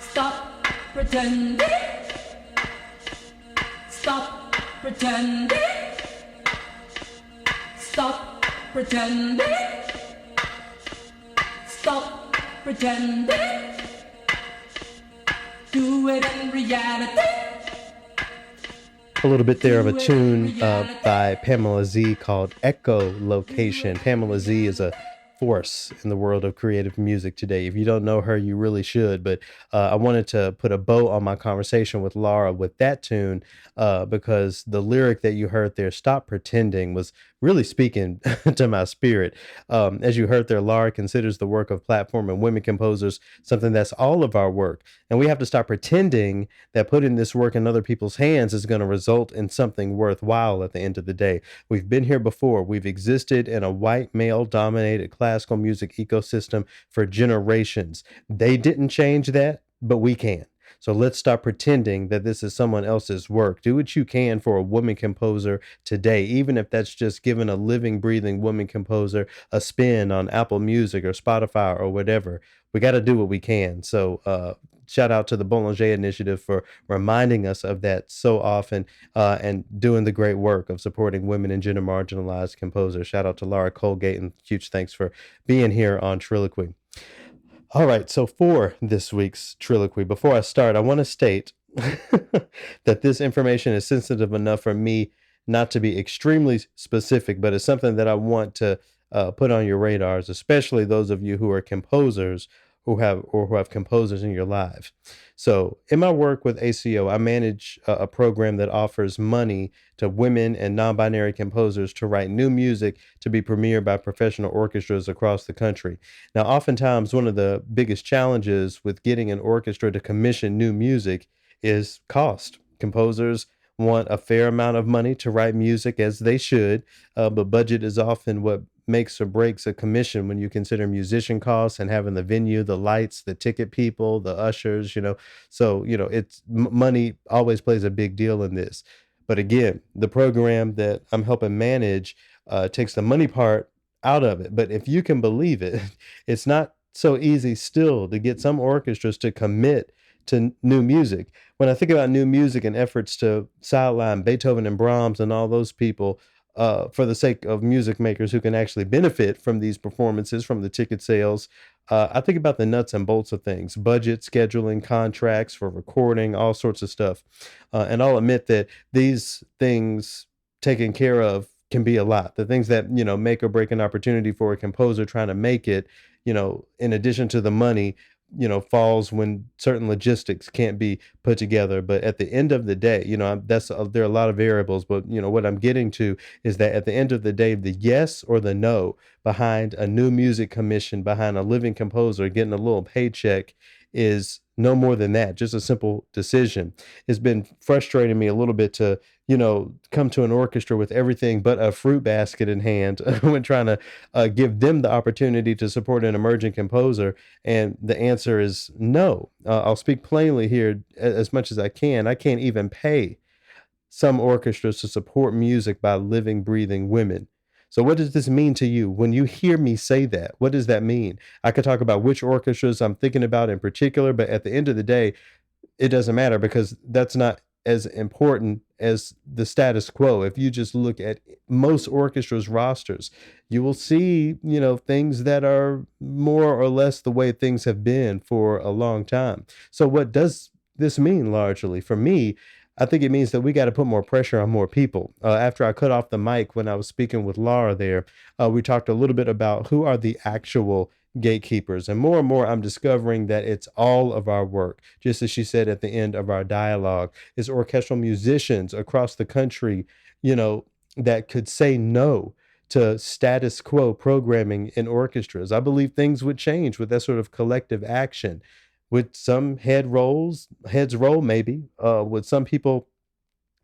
Stop pretending. Stop pretending. Stop pretending. Stop pretending. Do it in reality. A little bit there of a tune by Pamela Z called Echo Location. Pamela Z is a force in the world of creative music today. If you don't know her, you really should. But I wanted to put a bow on my conversation with Laura with that tune because the lyric that you heard there, Stop Pretending, was really speaking to my spirit. As you heard there, Laura considers the work of platform and women composers something that's all of our work. And we have to stop pretending that putting this work in other people's hands is going to result in something worthwhile at the end of the day. We've been here before. We've existed in a white male dominated classical music ecosystem for generations. They didn't change that, but we can. So let's stop pretending that this is someone else's work. Do what you can for a woman composer today, even if that's just giving a living, breathing woman composer a spin on Apple Music or Spotify or whatever. We got to do what we can. So, shout out to the Boulanger Initiative for reminding us of that so often and doing the great work of supporting women and gender marginalized composers. Shout out to Laura Colgate and huge thanks for being here on Trilloquy. All right, so for this week's Trilloquy, before I start, I want to state that this information is sensitive enough for me not to be extremely specific, but it's something that I want to put on your radars, especially those of you who are composers who have composers in your lives. So, in my work with ACO, I manage a program that offers money to women and non-binary composers to write new music to be premiered by professional orchestras across the country. Now, oftentimes, one of the biggest challenges with getting an orchestra to commission new music is cost. Composers want a fair amount of money to write music as they should, but budget is often what makes or breaks a commission when you consider musician costs and having the venue, the lights, the ticket people, the ushers. So, it's money always plays a big deal in this. But again, the program that I'm helping manage takes the money part out of it. But if you can believe it, it's not so easy still to get some orchestras to commit to new music. When I think about new music and efforts to sideline Beethoven and Brahms and all those people for the sake of music makers who can actually benefit from these performances, from the ticket sales, I think about the nuts and bolts of things: budget, scheduling, contracts for recording, all sorts of stuff. And I'll admit that these things taken care of can be a lot. The things that, make or break an opportunity for a composer trying to make it, in addition to the money, falls when certain logistics can't be put together. But at the end of the day, there are a lot of variables. But what I'm getting to is that at the end of the day, the yes or the no behind a new music commission, behind a living composer getting a little paycheck, is no more than that. Just a simple decision. It's been frustrating me a little bit to come to an orchestra with everything but a fruit basket in hand when trying to give them the opportunity to support an emerging composer. And the answer is no. I'll speak plainly here as much as I can. I can't even pay some orchestras to support music by living, breathing women. So what does this mean to you? When you hear me say that, what does that mean? I could talk about which orchestras I'm thinking about in particular, but at the end of the day, it doesn't matter because that's not as important as the status quo. If you just look at most orchestras rosters, you will see, things that are more or less the way things have been for a long time. So what does this mean largely? For me, I think it means that we got to put more pressure on more people. After I cut off the mic when I was speaking with Laura there, we talked a little bit about who are the actual gatekeepers. And more, I'm discovering that it's all of our work. Just as she said at the end of our dialogue, is orchestral musicians across the country, that could say no to status quo programming in orchestras. I believe things would change with that sort of collective action. With some heads roll maybe. With some people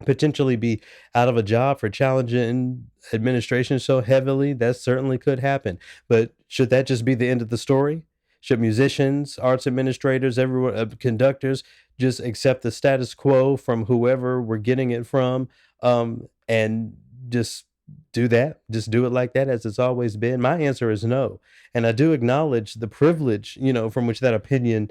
potentially be out of a job for challenging administration so heavily, that certainly could happen. But should that just be the end of the story? Should musicians, arts administrators, everyone, conductors just accept the status quo from whoever we're getting it from, and just do that? Just do it like that as it's always been? My answer is no. And I do acknowledge the privilege, from which that opinion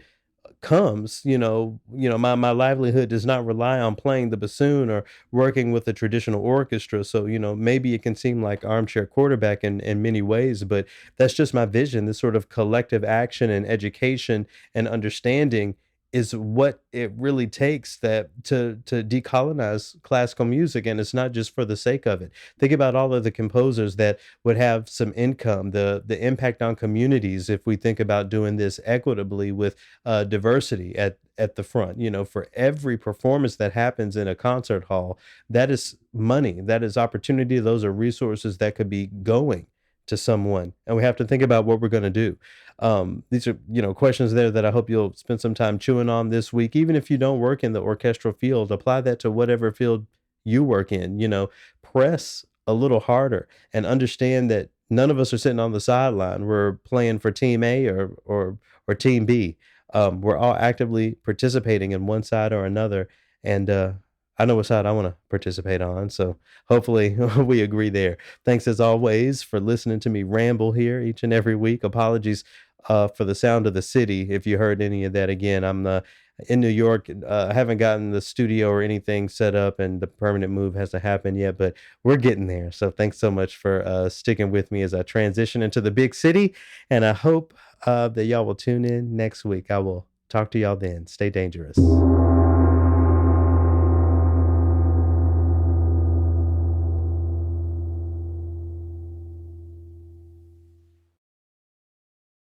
comes. My livelihood does not rely on playing the bassoon or working with a traditional orchestra. So, maybe it can seem like armchair quarterback in many ways, but that's just my vision. This sort of collective action and education and understanding is what it really takes that to decolonize classical music, and it's not just for the sake of it. Think about all of the composers that would have some income, the impact on communities if we think about doing this equitably with diversity at the front. For every performance that happens in a concert hall, that is money, that is opportunity, those are resources that could be going to someone, and we have to think about what we're going to do. These are, questions there that I hope you'll spend some time chewing on this week. Even if you don't work in the orchestral field, apply that to whatever field you work in. Press a little harder and understand that none of us are sitting on the sideline. We're playing for team A or team B. We're all actively participating in one side or another, and I know what side I want to participate on. So hopefully we agree there. Thanks as always for listening to me ramble here each and every week. Apologies for the sound of the city if you heard any of that. Again, I'm in New York. I haven't gotten the studio or anything set up, and the permanent move hasn't happened yet, but we're getting there. So thanks so much for sticking with me as I transition into the big city. And I hope that y'all will tune in next week. I will talk to y'all then. Stay dangerous.